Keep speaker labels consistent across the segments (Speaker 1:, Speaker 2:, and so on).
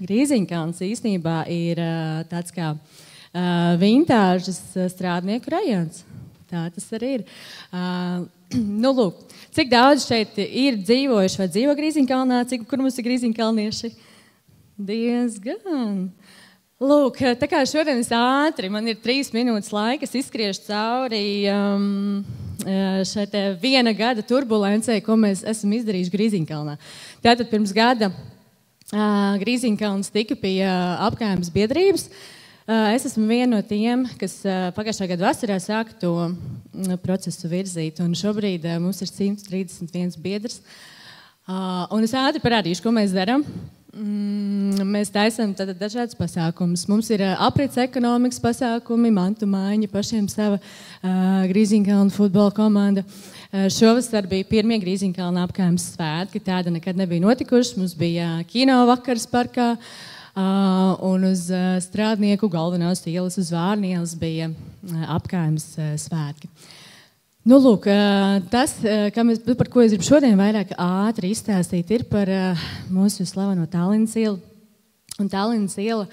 Speaker 1: Grīziņkalns īstenībā ir tāds kā vintāžas strādnieku rajons. Tā tas arī ir. Nu, lūk, cik daudz šeit ir dzīvojuši vai dzīvo Grīziņkalnā, kur mums ir grīziņkalnieši? Diezgan. Lūk, tā kā šodien es ātri, man ir 3 minūtes laika, es izskriešu cauri šeit 1 gada turbulencei, ko mēs esam izdarījuši Grīziņkalnā. Tātad pirms gada Grīziņkalns tika pie apkaimes biedrības. Es esmu viena no tiem, kas pagājušā gada vasarā sāka to procesu virzīt, un šobrīd mums ir 131 biedrs. Un es ātri parādīšu, ko mēs darām. Mēs taisām dažādas pasākumus. Mums ir aprits ekonomikas pasākumi, mantu maiņa, pašiem sava Grīziņkalna futbola komanda. Šovasar bija pirmie Grīziņkalna apkaimes svētki, tāda nekad nebija notikuši. Mums bija kino vakars parkā, un uz Strādnieku galvenās ielas, uz Vārnielas bija apkaimes svētki. Nu, lūk, tas, par ko es gribu šodien vairāk ātri izstāstīt, ir par mūsu slaveno Tallinas ielu. Un Tallinas iela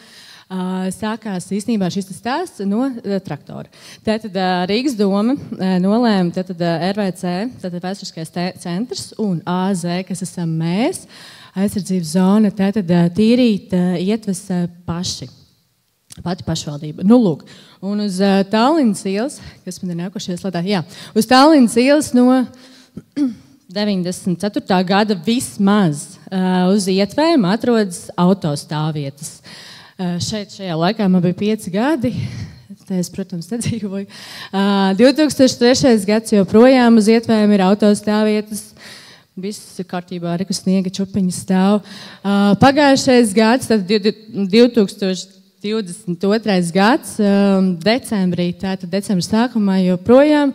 Speaker 1: sākās īstenībā šis stāsts no traktora. Tātad Rīgas doma nolēma, tātad RVC, tātad Vēsturiskais centrs un AZ, kas esam mēs, aizsardzības zona, tātad tīrīt ietves pati pašvaldība. Nu, lūk, un uz Tallinas ielas, kas man ir nākošies latā, jā, uz Tallinas ielas no 94. gada vismaz uz ietvēm atrodas autostāvvietas. Šajā laikā man bija 5 gadi, tā es, protams, nedzīvoju. 2003. gads joprojām uz ietvēm ir autostāvvietas. Viss ir kārtībā, reku sniega čupiņi stāv. Pagājušais gads, tad 2022. gads, decembrī, tātad decembra sākumā joprojām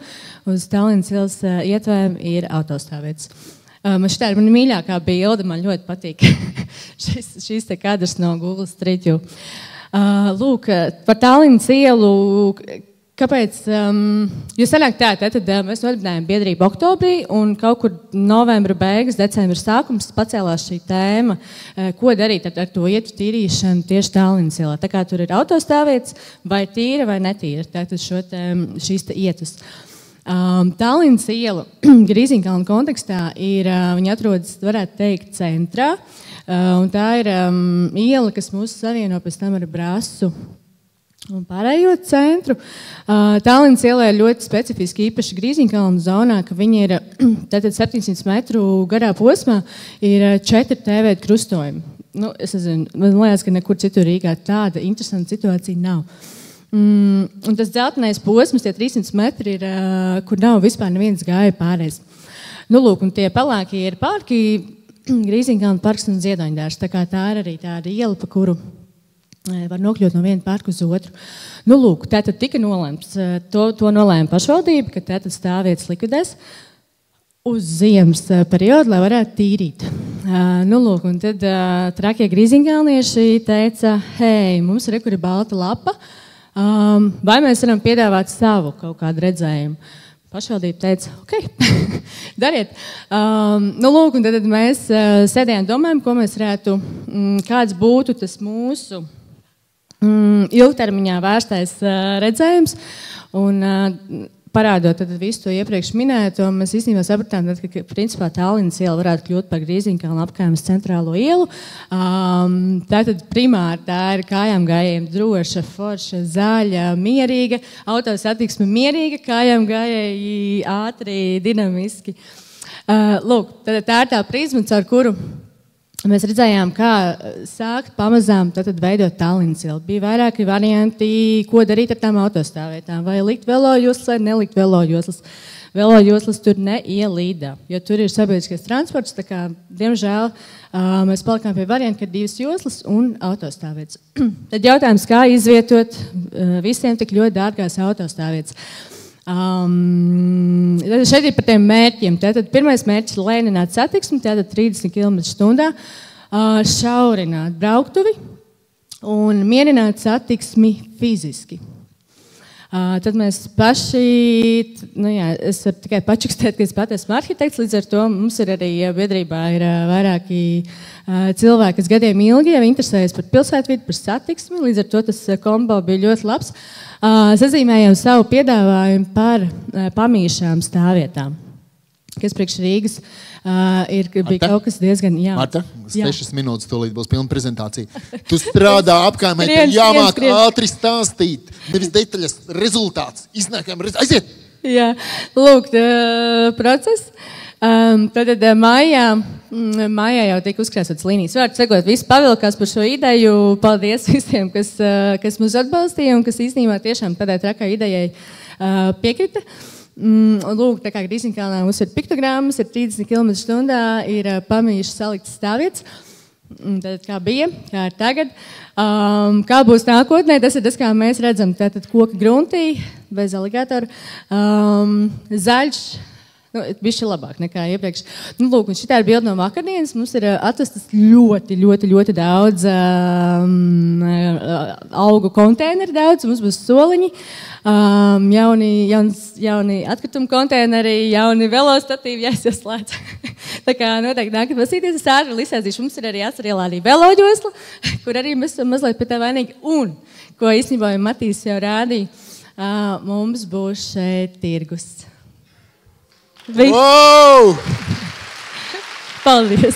Speaker 1: uz Tallinas ielas ietvēm ir autostāvvietas. Man šitā ir mana mīļākā bilde, man ļoti patīk šīs te kadrs no Google Street View. Lūk, par Tallinas ielu, kāpēc? Jo sanāk tā, tad mēs nodibinājām biedrību oktobrī, un kaut kur novembra beigas, decembra sākums pacēlās šī tēma, ko darīt ar to ietvu tīrīšanu tieši Tallinas ielā. Tā kā tur ir autostāvvietas, vai tīra vai netīra, tātad šīs ietvas. Tallinas iela Grīziņkalna kontekstā ir, viņa atrodas, varētu teikt, centrā, un tā ir iela, kas mūs savieno pēc tam ar Brasu un pārējo centru. Tallinas ielā ir ļoti specifiski īpaši Grīziņkalna zonā, ka viņi ir tātad 700 metru garā posmā, ir 4 T-veida krustojumi. Nu, es nezinu, man liekas, ka nekur citur Rīgā tāda interesanta situācija nav. Un tas dzeltenais posms, tie 300 metri, ir, kur nav vispār neviens gāja pārējais. Nu, lūk, un tie pelēkie ir parki, Grīziņkalna parks un Ziedoņdārs. Tā kā tā ir arī tāda iela, pa kuru var nokļūt no viena parka uz otru. Nu, lūk, tātad tika nolēmts, to nolēma pašvaldība, ka tātad stāvvietas likvidēs uz ziemas periodu, lai varētu tīrīt. Nu, lūk, un tad trakie grīziņkalnieši teica, hei, mums ir balta lapa, vai mēs varam piedāvāt savu kaut kādu redzējumu? Pašvaldība teica, ok, dariet. Nu, lūk, un tad mēs sēdējām domājam, ko mēs varētu, kāds būtu tas mūsu ilgtermiņā vērstais redzējums. Un parādot visu to iepriekš minēto, mēs īstenībā sapratām, ka principā Tallinas iela varētu kļūt par Grīziņkalna apkaimes centrālo ielu. Tātad primāri tā ir kājām gājējiem droša, forša, zaļa, mierīga, autosatiksme mierīga, kājām gājēji ātri, dinamiski. Lūk, tā ir tā prizma, caur kuru mēs redzējām, kā sākt pamazām veidot Tallinas ielu. Bija vairāki varianti, ko darīt ar tām autostāvvietām. Vai likt velojoslas vai nelikt velojoslas. Velojoslas tur neielīdā, jo tur ir sabiedriskais transports. Tā kā, diemžēl, mēs palikām pie varianta, ka ir 2 joslas un autostāvvietas. Tad jautājums, kā izvietot visiem tik ļoti dārgās autostāvvietas. Šeit ir par tiem mērķiem. Tātad pirmais mērķis ir lēnināt satiksmi, tātad 30 km/h, šaurināt brauktuvi un mierināt satiksmi fiziski. Tad mēs paši, es varu tikai pačukstēt, ka es pat esmu arhitekts, līdz ar to mums ir arī biedrībā ir vairāki cilvēki, kas gadiem ilgi jau interesējas par pilsētvidu, par satiksmi, līdz ar to tas kombo bija ļoti labs. Sazīmējām savu piedāvājumu par pamīšām stāvvietām, kas priekš Rīgas bija kaut kas diezgan...
Speaker 2: Marta, 6 minūtes tūlīt būs pilna prezentācija. Tu strādā apkārmē, tev jāmāk ātri stāstīt. Nevis detaļas, rezultāts. Iznākam, aiziet!
Speaker 1: Jā, lūk, process. Tad mājā jau tika uzkrāsotas līnijas. Vārds sakot, visi pavilkās par šo ideju. Paldies visiem, kas mūs atbalstīja un kas īstenībā tiešām tādai trakai idejai piekrita. Lūk, tā kā Grīziņkalnā mums ir piktogrammas, ir 30 km/h, ir pamījuši saliktas stāvvietas. Tātad kā bija, kā ir tagad. Kā būs nākotnē, tas ir tas, kā mēs redzam. Tātad koka gruntī, bez aligātoru, zaļš, bišķi labāk nekā iepriekš. Lūk, un šitā ir bilde no vakardienas. Mums ir atvestas ļoti daudz augu konteineri daudz. Mums būs soliņi, jauni atkritumu konteineri, jauni velostatīvi, jāizslēdz. Tā kā noteikti nākat pasīties, es ātri izsēdzīšu. Mums ir arī Asarielā arī veloģosla, kur arī mēs esam mazliet pie tā vainīgi. Un, ko īstenībā Matīs jau rādīja, mums būs šeit tirgus.
Speaker 2: Wow!
Speaker 1: Paldies!